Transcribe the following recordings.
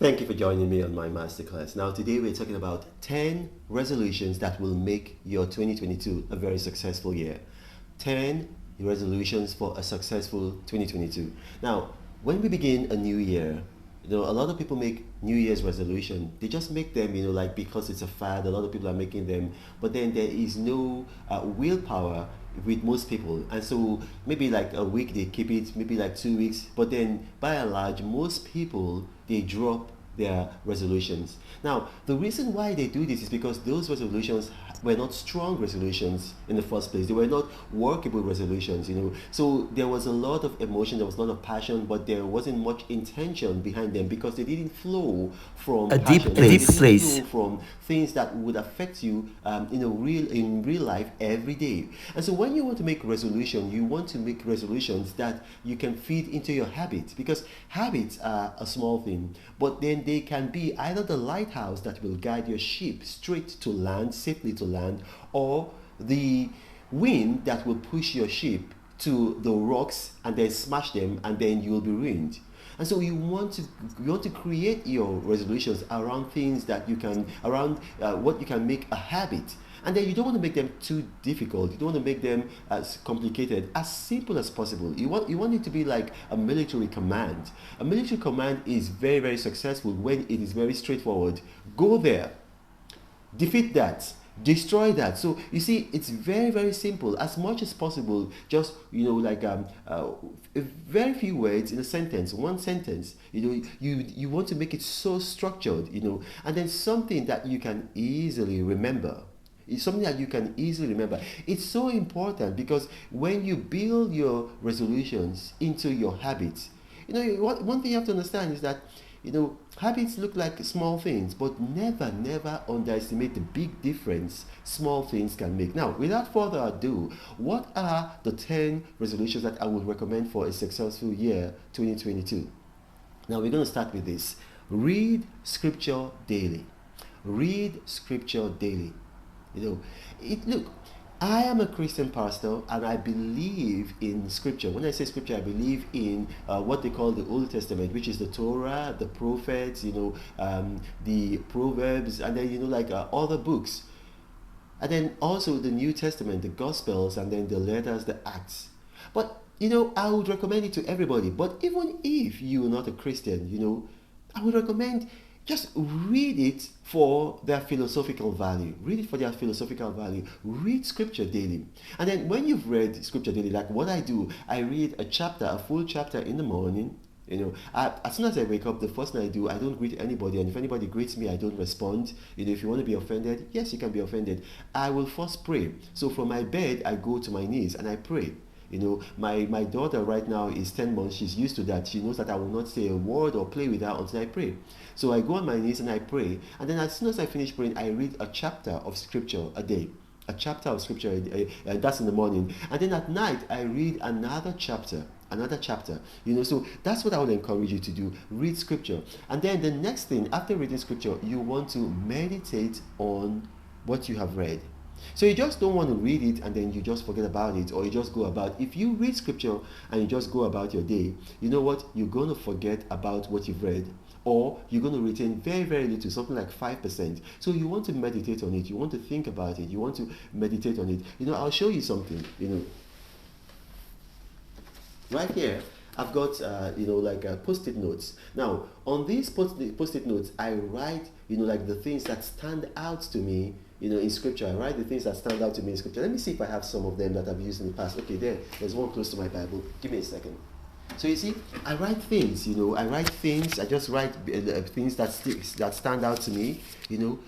Thank you for joining me on my masterclass. Now, today we're talking about 10 resolutions that will make your 2022 a very successful year. 10 resolutions for a successful 2022. Now, when we begin a new year, a lot of people make New Year's resolution. They just make them, like because it's a fad. A lot of people are making them, but then there is no willpower with most people, and so maybe like a week they keep it, maybe like 2 weeks, but then by and large, most people they drop their resolutions. Now, the reason why they do this is because those resolutions were not strong resolutions in the first place. They were not workable resolutions. So there was a lot of emotion, there was a lot of passion, but there wasn't much intention behind them because they didn't flow from A deep passion. They place. didn't flow from things that would affect you in real life every day. And so when you want to make resolution, you want to make resolutions that you can feed into your habits, because habits are a small thing, but then they can be either the lighthouse that will guide your ship straight to land, safely to land, or the wind that will push your ship to the rocks and then smash them, and then you will be ruined. And so you want to create your resolutions around things that you can, around what you can make a habit. And then you don't want to make them too difficult. You don't want to make them as complicated, as simple as possible. You want it to be like a military command. A military command is very, very successful when it is very straightforward. Go there, defeat that, destroy that. So you see, it's very, very simple. As much as possible, just like very few words in a sentence, one sentence. You want to make it so structured, and then something that you can easily remember. It's something that you can easily remember. It's so important because when you build your resolutions into your habits, one thing you have to understand is that habits look like small things, but never underestimate the big difference small things can make. Now, without further ado, what are the 10 resolutions that I would recommend for a successful year 2022? Now, we're going to start with this. Read scripture daily. Read scripture daily. Look, I am a Christian pastor and I believe in scripture. When I say scripture, I believe in what they call the Old Testament, which is the Torah, the prophets, the Proverbs, and then, like other books. And then also the New Testament, the Gospels, and then the letters, the Acts. But, I would recommend it to everybody. But even if you're not a Christian, I would recommend just read it for their philosophical value. Read it for their philosophical value. Read scripture daily. And then when you've read scripture daily, like what I do, I read a full chapter in the morning. As soon as I wake up, the first thing I do, I don't greet anybody. And if anybody greets me, I don't respond. If you want to be offended, yes, you can be offended. I will first pray. So from my bed, I go to my knees and I pray. My daughter right now is 10 months. She's used to that. She knows that I will not say a word or play with her until I pray. So I go on my knees and I pray. And then as soon as I finish praying, I read a chapter of scripture a day. A chapter of scripture a day. That's in the morning. And then at night, I read another chapter. So that's what I would encourage you to do. Read scripture. And then the next thing, after reading scripture, you want to meditate on what you have read. So you just don't want to read it and then you just forget about it, or you just go about. If you read scripture and you just go about your day, you know what? You're going to forget about what you've read, or you're going to retain very, very little, something like 5%. So you want to meditate on it. You want to think about it. You want to meditate on it. I'll show you something, right here. I've got, post-it notes. Now, on these post-it notes, I write, like the things that stand out to me, in scripture. I write the things that stand out to me in scripture. Let me see if I have some of them that I've used in the past. Okay, there's one close to my Bible. Give me a second. So you see, I write things, I just write things that stand out to me,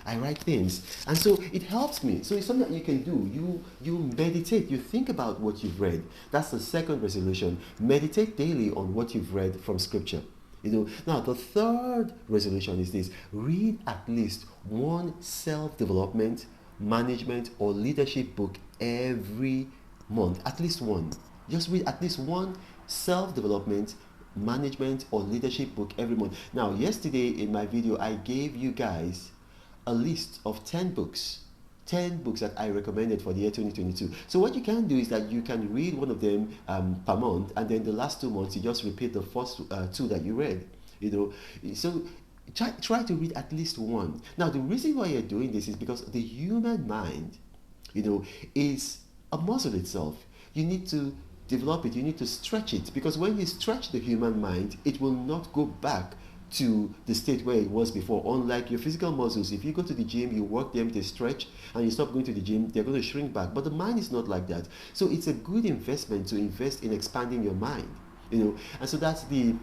I write things. And so it helps me. So it's something that you can do. You meditate, you think about what you've read. That's the second resolution. Meditate daily on what you've read from scripture. Now the third resolution is this: read at least one self-development, management, or leadership book every month. At least one. Just read at least one self-development, management, or leadership book every month. Now, yesterday in my video, I gave you guys a list of 10 books. 10 books that I recommended for the year 2022. So what you can do is that you can read one of them per month, and then the last 2 months you just repeat the first two that you read. So Try to read at least one. Now, the reason why you're doing this is because the human mind, you know, is a muscle itself. You need to develop it, you need to stretch it, because when you stretch the human mind, it will not go back to the state where it was before. Unlike your physical muscles, if you go to the gym, you work them, they stretch, and you stop going to the gym, they're going to shrink back. But the mind is not like that. So it's a good investment to invest in expanding your mind, you know. And so that's the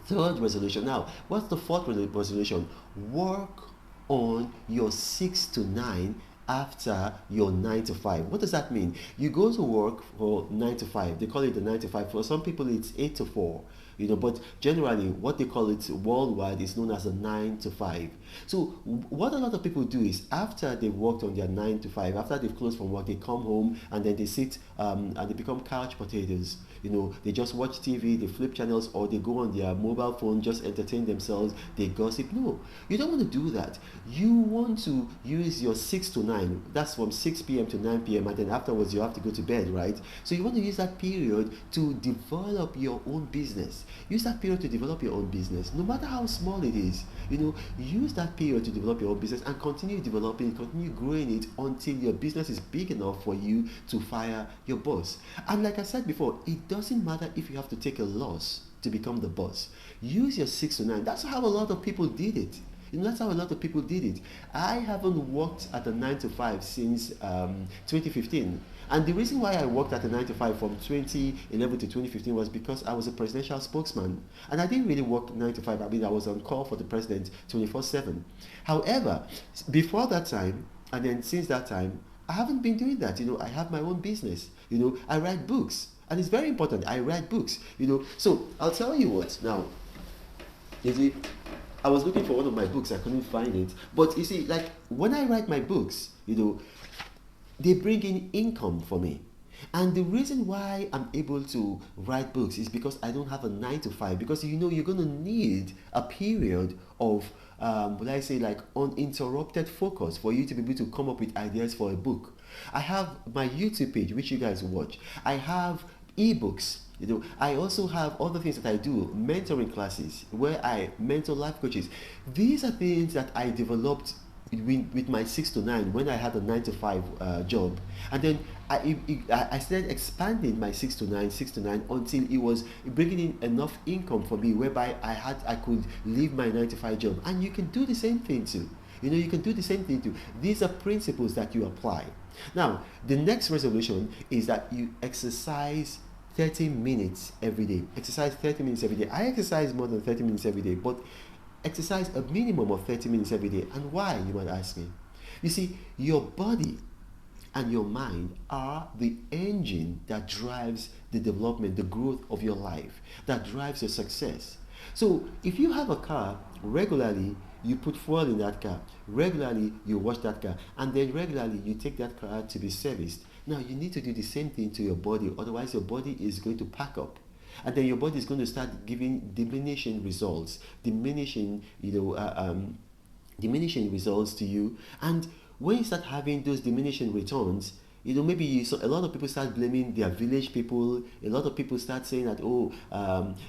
third resolution. Now, what's the fourth resolution? Work on your 6 to 9 after your 9 to 5. What does that mean? You go to work for 9 to 5. They call it the 9 to 5. For some people, it's 8 to 4. You know, but generally, what they call it worldwide is known as a 9 to 5. So, what a lot of people do is after they've worked on their 9 to 5, after they've closed from work, they come home and then they sit and they become couch potatoes. You know, they just watch TV, they flip channels, or they go on their mobile phone, just entertain themselves, they gossip. No, you don't want to do that. You want to use your 6 to 9. That's from 6 p.m. to 9 p.m. and then afterwards you have to go to bed, right? So you want to use that period to develop your own business. Use that period to develop your own business, no matter how small it is. You know, use that period to develop your own business and continue developing it, continue growing it until your business is big enough for you to fire your boss. And like I said before, it doesn't matter if you have to take a loss to become the boss. Use your 6 to 9. That's how a lot of people did it. You know, that's how a lot of people did it. I haven't worked at a 9 to 5 since 2015. And the reason why I worked at a 9 to 5 from 2011 to 2015 was because I was a presidential spokesman. And I didn't really work 9 to 5. I mean, I was on call for the president 24/7. However, before that time, and then since that time, I haven't been doing that. You know, I have my own business. You know, I write books. And it's very important. I write books. You know, so I'll tell you what now. You see, I was looking for one of my books, I couldn't find it. But you see, like when I write my books, you know, they bring in income for me. And the reason why I'm able to write books is because I don't have a 9 to 5. Because you know, you're going to need a period of, would I say, like uninterrupted focus for you to be able to come up with ideas for a book. I have my YouTube page, which you guys watch. I have ebooks. You know, I also have other things that I do, mentoring classes where I mentor life coaches. These are things that I developed with my 6 to 9 when I had a 9 to 5 job, and then I started expanding my 6 to 9 until it was bringing in enough income for me, whereby I could leave my 9 to 5 job, and you can do the same thing too. You know, you can do the same thing too. These are principles that you apply. Now, the next resolution is that you exercise 30 minutes every day. Exercise 30 minutes every day. I exercise more than 30 minutes every day, but exercise a minimum of 30 minutes every day. And why, you might ask me? You see, your body and your mind are the engine that drives the development, the growth of your life, that drives your success. So if you have a car, regularly you put fuel in that car, regularly you wash that car, and then regularly you take that car to be serviced. Now you need to do the same thing to your body, otherwise your body is going to pack up. And then your body is going to start giving diminishing results, diminishing results to you. And when you start having those diminishing returns, you know, maybe a lot of people start blaming their village people. A lot of people start saying that,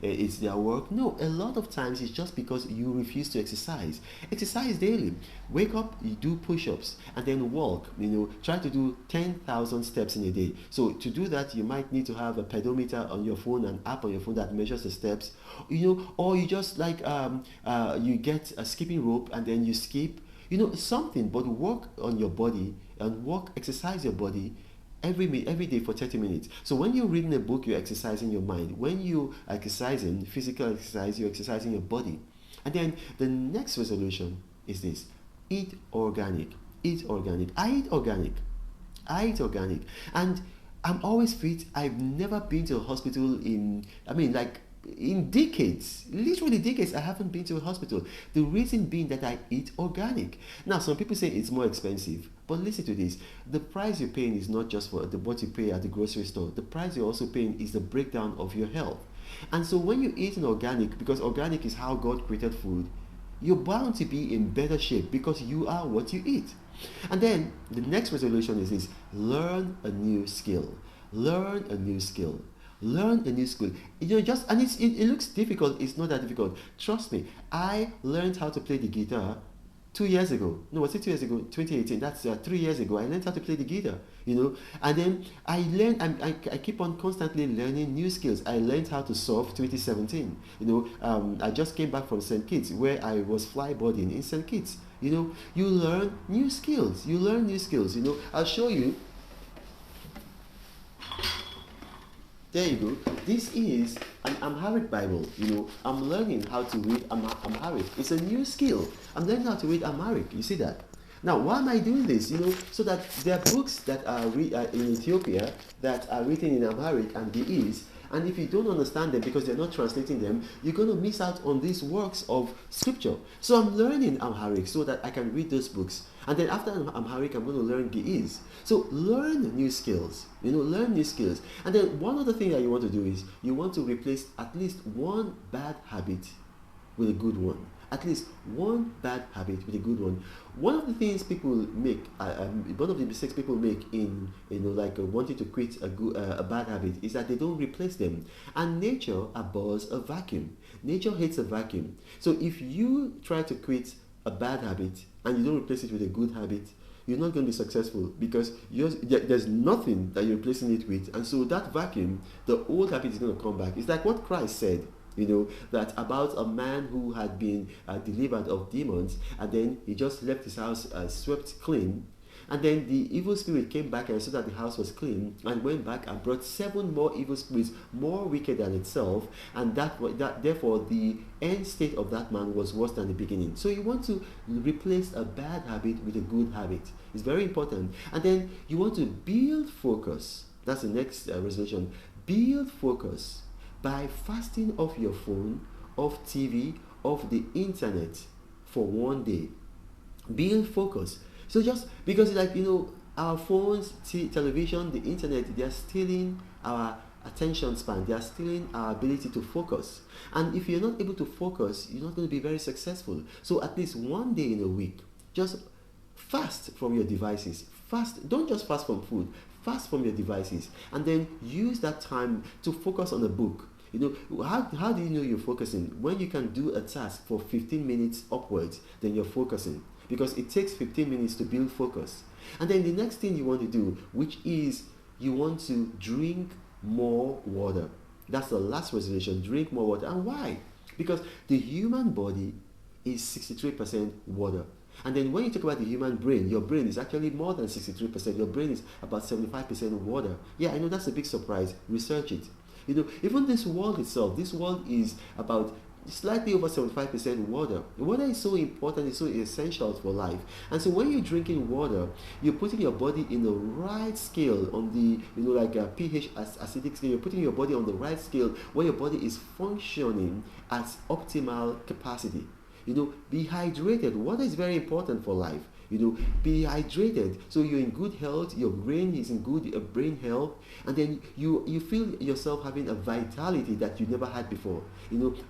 it's their work. No, a lot of times it's just because you refuse to exercise. Exercise daily. Wake up, you do push-ups, and then walk. You know, try to do 10,000 steps in a day. So to do that, you might need to have a pedometer on your phone, an app on your phone that measures the steps. You know, or you just like you get a skipping rope and then you skip. You know, something, but work on your body and exercise your body every day for 30 minutes. So when you're reading a book, you're exercising your mind. When you exercising physical exercise, you're exercising your body. And then the next resolution is this: eat organic. Eat organic. I eat organic. And I'm always fit. I've never been to a hospital in decades, literally decades. I haven't been to a hospital. The reason being that I eat organic. Now, some people say it's more expensive, but listen to this: the price you're paying is not just for what you pay at the grocery store. The price you're also paying is the breakdown of your health. And so when you eat an organic, because organic is how God created food, you're bound to be in better shape because you are what you eat. And then the next resolution is this: learn a new skill. Learn a new skill. Learn a new skill. Just and it looks difficult. It's not that difficult. Trust me. I learned how to play the guitar 2 years ago. No, was it 2 years ago? 2018. That's 3 years ago. I learned how to play the guitar. And then I learned. I keep on constantly learning new skills. I learned how to surf 2017. I just came back from St. Kitts where I was flyboarding in St. Kitts. You learn new skills. You learn new skills. I'll show you. There you go. This is an Amharic Bible. I'm learning how to read Amharic. It's a new skill. I'm learning how to read Amharic. You see that? Now, why am I doing this? So that there are books that are in Ethiopia that are written in Amharic and Ge'ez. And if you don't understand them because they're not translating them, you're going to miss out on these works of scripture. So I'm learning Amharic so that I can read those books. And then after Amharic, I'm going to learn Ge'ez. So learn new skills. Learn new skills. And then one other thing that you want to do is you want to replace at least one bad habit with a good one. At least one bad habit with a good one. One of the things people make, one of the mistakes people make in wanting to quit a bad habit is that they don't replace them. And nature abhors a vacuum. Nature hates a vacuum. So if you try to quit a bad habit and you don't replace it with a good habit, you're not going to be successful because there's nothing that you're replacing it with. And so that vacuum, the old habit is going to come back. It's like what Christ said. That about a man who had been delivered of demons, and then he just left his house swept clean, and then the evil spirit came back and saw that the house was clean and went back and brought 7 more evil spirits more wicked than itself, and that therefore the end state of that man was worse than the beginning. So you want to replace a bad habit with a good habit. It's very important. And then you want to build focus. That's the next resolution. Build focus by fasting off your phone, off TV, off the internet for one day. Build focus. So just because our phones, television, the internet, they are stealing our attention span. They are stealing our ability to focus. And if you're not able to focus, you're not going to be very successful. So at least one day in a week, just fast from your devices. Fast. Don't just fast from food. Fast from your devices. And then use that time to focus on a book. How do you know you're focusing? When you can do a task for 15 minutes upwards, then you're focusing. Because it takes 15 minutes to build focus. And then the next thing you want to do, which is you want to drink more water. That's the last resolution. Drink more water. And why? Because the human body is 63% water. And then when you talk about the human brain, your brain is actually more than 63%. Your brain is about 75% water. Yeah, I know that's a big surprise. Research it. Even this world itself, this world is about slightly over 75% water. Water is so important, it's so essential for life. And so when you're drinking water, you're putting your body in the right scale on the, like a pH acidic scale. You're putting your body on the right scale where your body is functioning at optimal capacity. Be hydrated. Water is very important for life. Be hydrated so you're in good health, your brain is in good brain health, and then you feel yourself having a vitality that you never had before.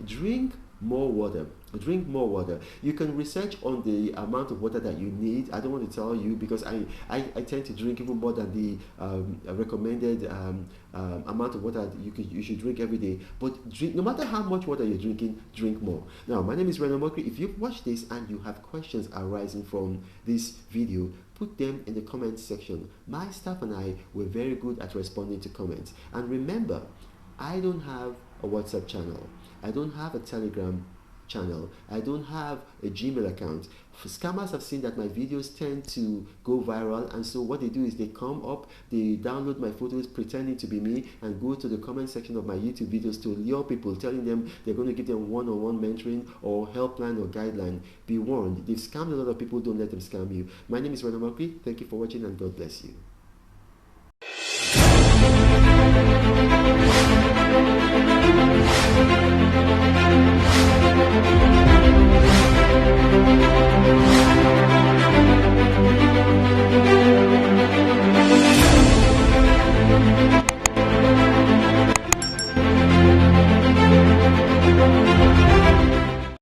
Drink more water. Drink more water. You can research on the amount of water that you need. I don't want to tell you because I tend to drink even more than the recommended amount of water you should drink every day. But drink, no matter how much water you're drinking, drink more. Now, my name is Renan Mokri. If you've watched this and you have questions arising from this video, put them in the comment section. My staff and I were very good at responding to comments. And remember, I don't have a WhatsApp channel. I don't have a Telegram channel. I don't have a Gmail account. Scammers have seen that my videos tend to go viral, and so what they do is they come up, they download my photos pretending to be me and go to the comment section of my YouTube videos to lure people, telling them they're going to give them one-on-one mentoring or helpline or guideline. Be warned, they've scammed a lot of people. Don't let them scam you. My name is Renan Mokri. Thank you for watching and God bless you.